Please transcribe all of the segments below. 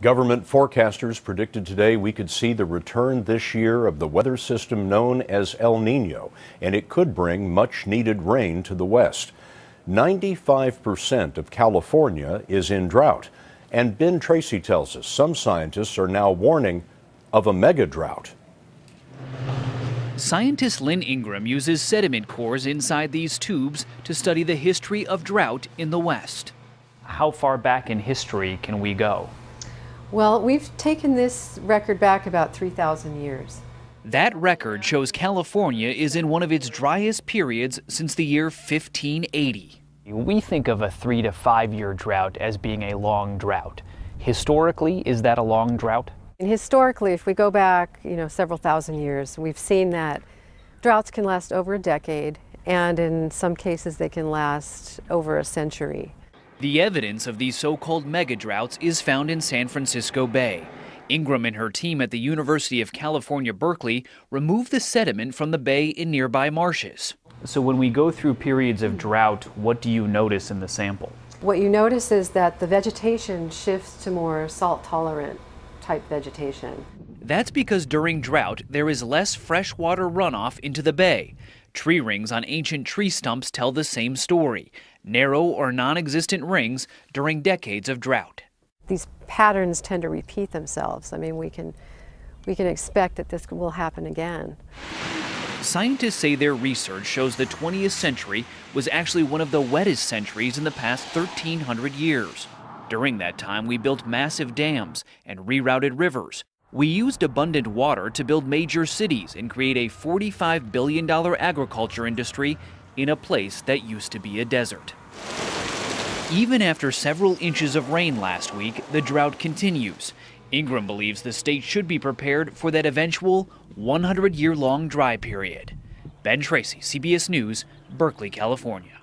Government forecasters predicted today we could see the return this year of the weather system known as El Nino, and it could bring much-needed rain to the west. 95% of California is in drought, and Ben Tracy tells us some scientists are now warning of a mega-drought. Scientist Lynn Ingram uses sediment cores inside these tubes to study the history of drought in the West. How far back in history can we go? Well, we've taken this record back about 3,000 years. That record shows California is in one of its driest periods since the year 1580. We think of a 3 to 5 year drought as being a long drought. Historically, is that a long drought? And historically, if we go back, several thousand years, we've seen that droughts can last over a decade, and in some cases they can last over a century. The evidence of these so-called mega-droughts is found in San Francisco Bay. Ingram and her team at the University of California, Berkeley removed the sediment from the bay in nearby marshes. So when we go through periods of drought, what do you notice in the sample? What you notice is that the vegetation shifts to more salt-tolerant type vegetation. That's because during drought, there is less freshwater runoff into the bay. Tree rings on ancient tree stumps tell the same story. Narrow or non-existent rings during decades of drought. These patterns tend to repeat themselves. I mean, we can expect that this will happen again. Scientists say their research shows the 20th century was actually one of the wettest centuries in the past 1,300 years. During that time, we built massive dams and rerouted rivers. We used abundant water to build major cities and create a $45 billion agriculture industry in a place that used to be a desert. Even after several inches of rain last week, the drought continues. Ingram believes the state should be prepared for that eventual 100-year-long dry period. Ben Tracy, CBS News, Berkeley, California.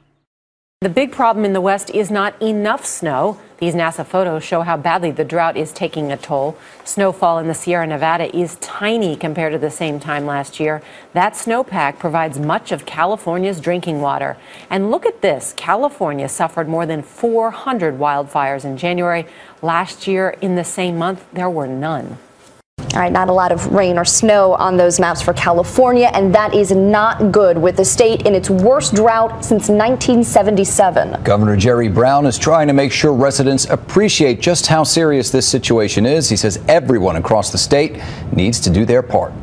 The big problem in the West is not enough snow. These NASA photos show how badly the drought is taking a toll. Snowfall in the Sierra Nevada is tiny compared to the same time last year. That snowpack provides much of California's drinking water. And look at this. California suffered more than 400 wildfires in January. Last year, in the same month, there were none. All right, not a lot of rain or snow on those maps for California, and that is not good, with the state in its worst drought since 1977. Governor Jerry Brown is trying to make sure residents appreciate just how serious this situation is. He says everyone across the state needs to do their part.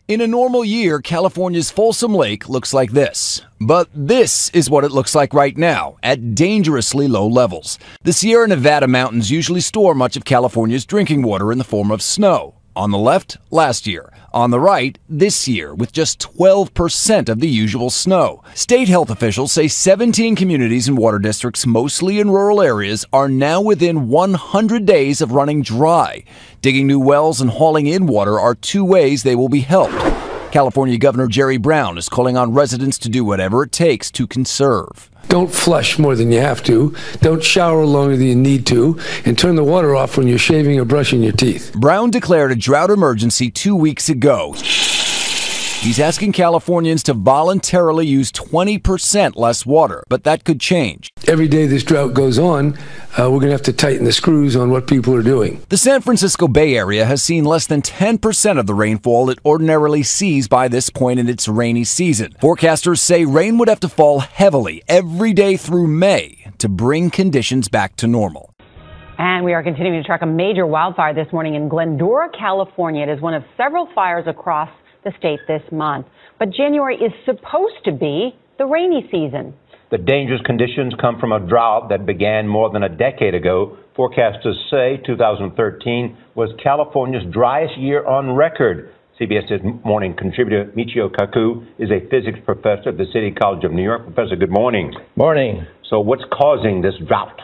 In a normal year, California's Folsom Lake looks like this. But this is what it looks like right now, at dangerously low levels. The Sierra Nevada mountains usually store much of California's drinking water in the form of snow. On the left, last year. On the right, this year, with just 12% of the usual snow. State health officials say 17 communities and water districts, mostly in rural areas, are now within 100 days of running dry. Digging new wells and hauling in water are two ways they will be helped. California Governor Jerry Brown is calling on residents to do whatever it takes to conserve. Don't flush more than you have to. Don't shower longer than you need to. And turn the water off when you're shaving or brushing your teeth. Brown declared a drought emergency 2 weeks ago. He's asking Californians to voluntarily use 20% less water, but that could change. Every day this drought goes on, we're going to have to tighten the screws on what people are doing. The San Francisco Bay Area has seen less than 10% of the rainfall it ordinarily sees by this point in its rainy season. Forecasters say rain would have to fall heavily every day through May to bring conditions back to normal. And we are continuing to track a major wildfire this morning in Glendora, California. It is one of several fires across the state this month. But January is supposed to be the rainy season. The dangerous conditions come from a drought that began more than a decade ago. Forecasters say 2013 was California's driest year on record. CBS's morning contributor Michio Kaku is a physics professor at the City College of New York. Professor, good morning. Morning. So what's causing this drought?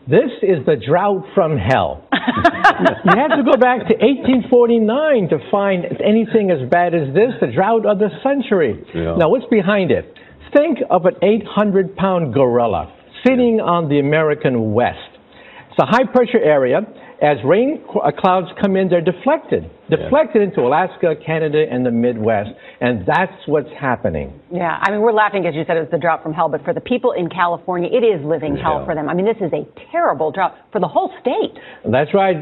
This is the drought from hell. You have to go back to 1849 to find anything as bad as this, the drought of the century. Yeah. Now, what's behind it? Think of an 800-pound gorilla sitting on the American West. It's a high-pressure area, as rain clouds come in, they're deflected into Alaska, Canada, and the Midwest. And that's what's happening. Yeah, I mean, we're laughing because you said it was the drought from hell, but for the people in California, it is living hell for them. I mean, this is a terrible drought for the whole state. That's right.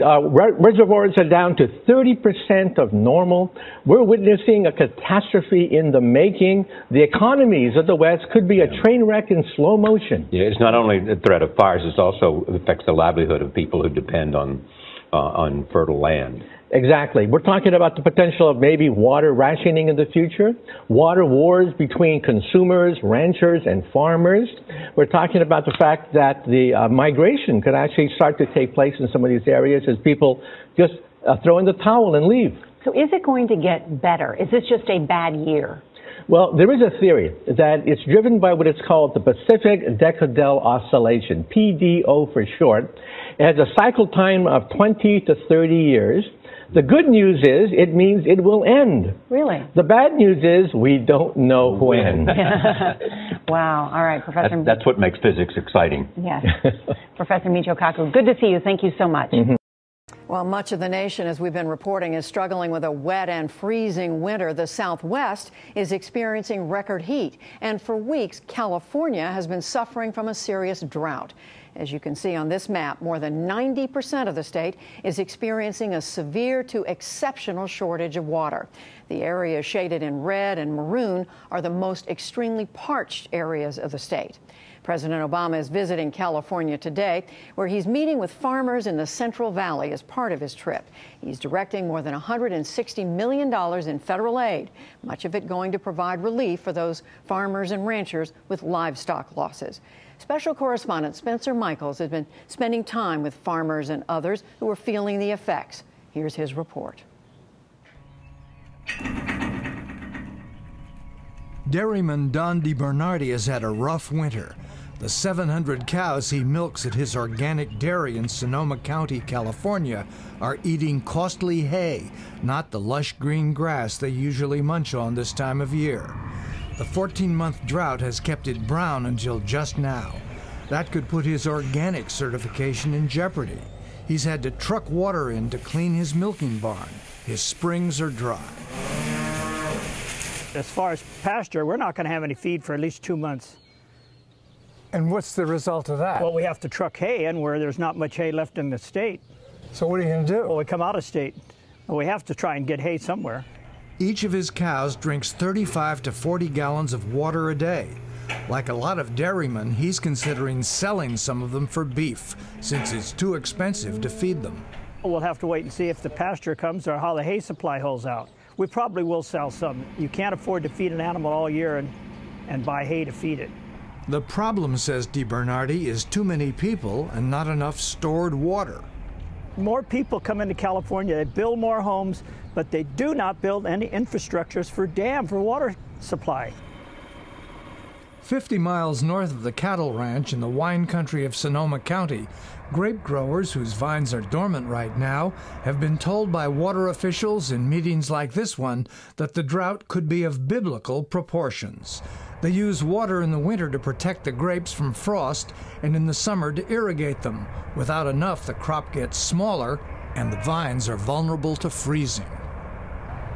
Reservoirs are down to 30% of normal. We're witnessing a catastrophe in the making. The economies of the West could be a train wreck in slow motion. Yeah, it's not only the threat of fires, it also affects the livelihood of people who depend on fertile land. Exactly. We're talking about the potential of maybe water rationing in the future, water wars between consumers, ranchers, and farmers. We're talking about the fact that the migration could actually start to take place in some of these areas as people just throw in the towel and leave. So is it going to get better? Is this just a bad year? Well, there is a theory that it's driven by what is called the Pacific Decadal Oscillation, PDO for short. It has a cycle time of 20 to 30 years. The good news is it means it will end. Really? The bad news is we don't know when. Wow. All right, Professor. That's what makes physics exciting. Yes. Professor Michio Kaku, good to see you. Thank you so much. Well, much of the nation, as we've been reporting, is struggling with a wet and freezing winter. The Southwest is experiencing record heat. And for weeks, California has been suffering from a serious drought. As you can see on this map, more than 90% of the state is experiencing a severe to exceptional shortage of water. The areas shaded in red and maroon are the most extremely parched areas of the state. President Obama is visiting California today, where he's meeting with farmers in the Central Valley as part of his trip. He's directing more than $160 million in federal aid, much of it going to provide relief for those farmers and ranchers with livestock losses. Special correspondent Spencer Michaels has been spending time with farmers and others who are feeling the effects. Here's his report. Dairyman Don DiBernardi has had a rough winter. The 700 cows he milks at his organic dairy in Sonoma County, California, are eating costly hay, not the lush green grass they usually munch on this time of year. The 14-month drought has kept it brown until just now. That could put his organic certification in jeopardy. He's had to truck water in to clean his milking barn. His springs are dry. As far as pasture, we're not going to have any feed for at least 2 months. And what's the result of that? Well, we have to truck hay in where there's not much hay left in the state. So what are you going to do? Well, we come out of state. Well, we have to try and get hay somewhere. Each of his cows drinks 35 to 40 gallons of water a day. Like a lot of dairymen, he's considering selling some of them for beef, since it's too expensive to feed them. We'll have to wait and see if the pasture comes or how the hay supply holds out. We probably will sell some. You can't afford to feed an animal all year and buy hay to feed it. The problem, says DiBernardi, is too many people and not enough stored water. More people come into California, they build more homes, but they do not build any infrastructures for water supply. 50 miles north of the cattle ranch in the wine country of Sonoma County, grape growers whose vines are dormant right now have been told by water officials in meetings like this one that the drought could be of biblical proportions. They use water in the winter to protect the grapes from frost and in the summer to irrigate them. Without enough, the crop gets smaller and the vines are vulnerable to freezing.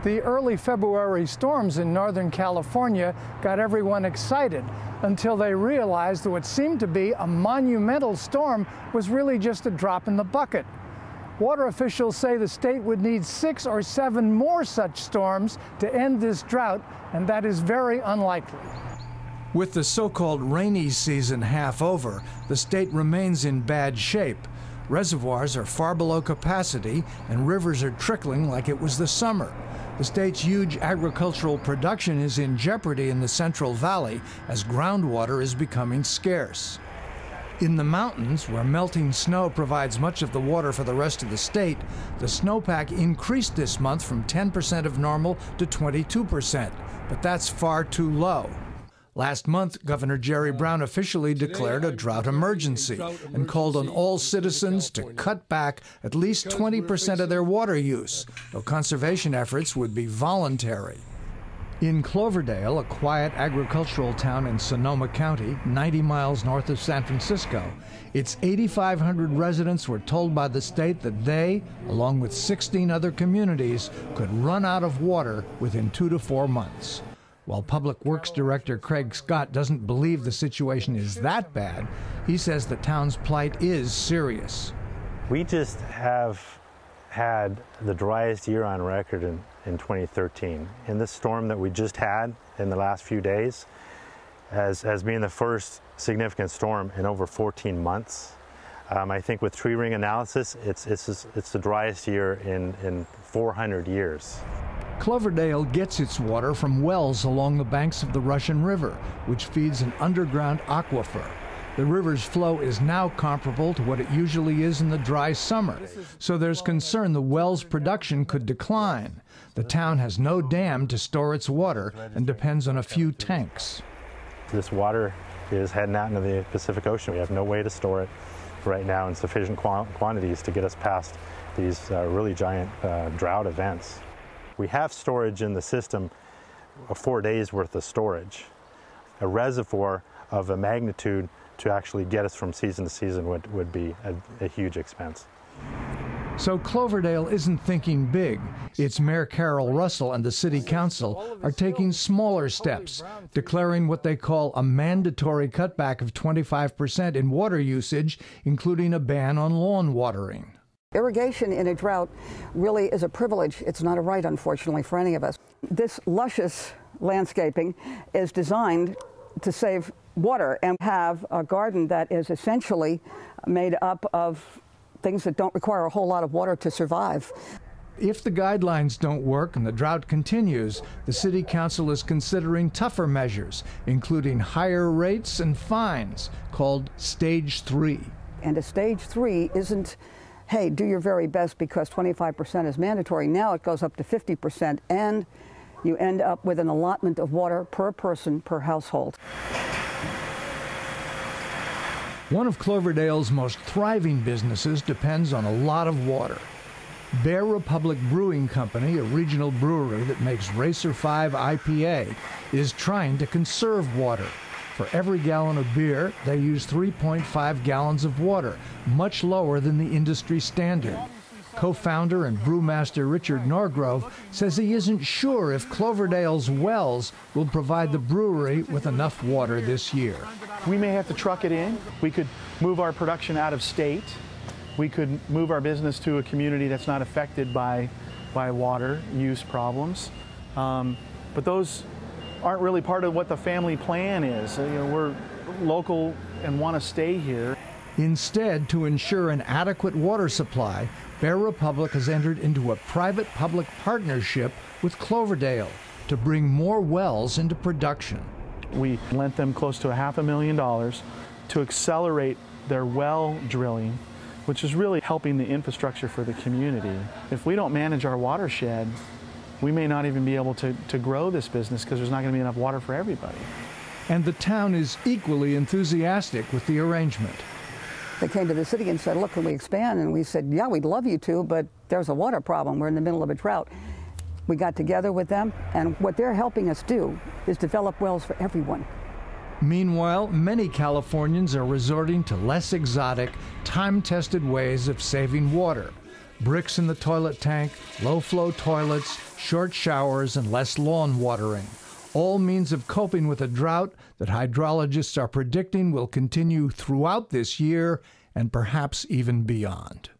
The early February storms in Northern California got everyone excited until they realized that what seemed to be a monumental storm was really just a drop in the bucket. Water officials say the state would need 6 or 7 more such storms to end this drought, and that is very unlikely. With the so-called rainy season half over, the state remains in bad shape. Reservoirs are far below capacity, and rivers are trickling like it was the summer. The state's huge agricultural production is in jeopardy in the Central Valley as groundwater is becoming scarce. In the mountains, where melting snow provides much of the water for the rest of the state, the snowpack increased this month from 10% of normal to 22%, but that's far too low. Last month, Governor Jerry Brown officially declared a drought emergency and called on all citizens to cut back at least 20% of their water use, though conservation efforts would be voluntary. In Cloverdale, a quiet agricultural town in Sonoma County, 90 miles north of San Francisco, its 8,500 residents were told by the state that they, along with 16 other communities, could run out of water within 2 to 4 months. While Public Works Director Craig Scott doesn't believe the situation is that bad, he says the town's plight is serious. We just have had the driest year on record in 2013. In this storm that we just had in the last few days, as being the first significant storm in over 14 months, I think with tree ring analysis, it's the driest year in 400 years. Cloverdale gets its water from wells along the banks of the Russian River, which feeds an underground aquifer. The river's flow is now comparable to what it usually is in the dry summer, so there's concern the well's production could decline. The town has no dam to store its water and depends on a few tanks. This water is heading out into the Pacific Ocean. We have no way to store it right now in sufficient quantities to get us past these really giant drought events. We have storage in the system, 4 days worth of storage. A reservoir of a magnitude to actually get us from season to season would be a huge expense. So Cloverdale isn't thinking big. Its Mayor Carol Russell and the City Council are taking smaller steps, declaring what they call a mandatory cutback of 25% in water usage, including a ban on lawn watering. Irrigation in a drought really is a privilege. It's not a right, unfortunately, for any of us. This luscious landscaping is designed to save water and have a garden that is essentially made up of things that don't require a whole lot of water to survive. If the guidelines don't work and the drought continues, the City Council is considering tougher measures, including higher rates and fines, called Stage 3. And a Stage 3 isn't, hey, do your very best because 25% is mandatory. Now it goes up to 50%, and you end up with an allotment of water per person per household. One of Cloverdale's most thriving businesses depends on a lot of water. Bear Republic Brewing Company, a regional brewery that makes Racer 5 IPA, is trying to conserve water. For every gallon of beer, they use 3.5 gallons of water, much lower than the industry standard. Co-founder and brewmaster Richard Norgrove says he isn't sure if Cloverdale's wells will provide the brewery with enough water this year. We may have to truck it in. We could move our production out of state. We could move our business to a community that's not affected by water use problems. But those aren't really part of what the family plan is. You know, we're local and want to stay here. Instead, to ensure an adequate water supply, Bear Republic has entered into a private-public partnership with Cloverdale to bring more wells into production. We lent them close to $500,000 to accelerate their well drilling, which is really helping the infrastructure for the community. If we don't manage our watershed, we may not even be able to grow this business because there's not going to be enough water for everybody. And the town is equally enthusiastic with the arrangement. They came to the city and said, look, can we expand? And we said, yeah, we'd love you to, but there's a water problem. We're in the middle of a drought. We got together with them, and what they're helping us do is develop wells for everyone. Meanwhile, many Californians are resorting to less exotic, time-tested ways of saving water. Bricks in the toilet tank, low-flow toilets, short showers, and less lawn watering. All means of coping with a drought that hydrologists are predicting will continue throughout this year and perhaps even beyond.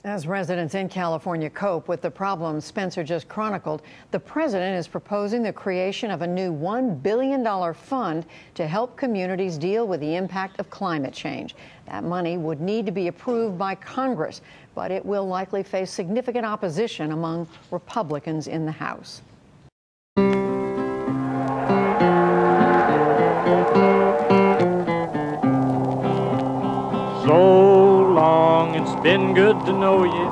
As residents in California cope with the problems Spencer just chronicled, the president is proposing the creation of a new $1 billion fund to help communities deal with the impact of climate change. That money would need to be approved by Congress, but it will likely face significant opposition among Republicans in the House. So long, it's been good to know you.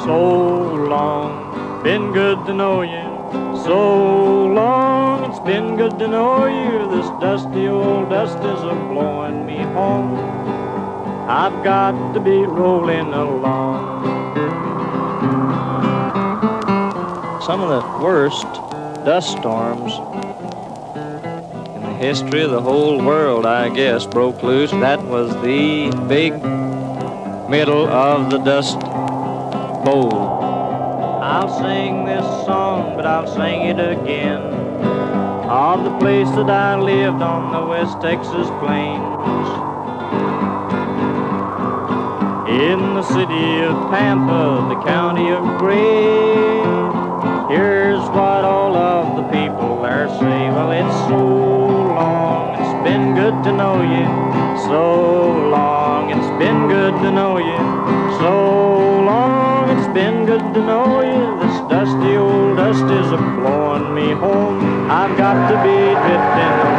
So long, been good to know you. So long, it's been good to know you. This dusty old dust is a-blowing me home. I've got to be rolling along. Some of the worst dust storms in the history of the whole world, I guess, broke loose. That was the big middle of the Dust Bowl. I'll sing this song, but I'll sing it again, of the place that I lived on the West Texas plains. In the city of Pampa, the county of Gray, here's what all of the people there say. Well, it's so long, it's been good to know you. So long, it's been good to know you. So long, it's been good to know you. This dusty old dust is a blowing me home. I've got to be drifting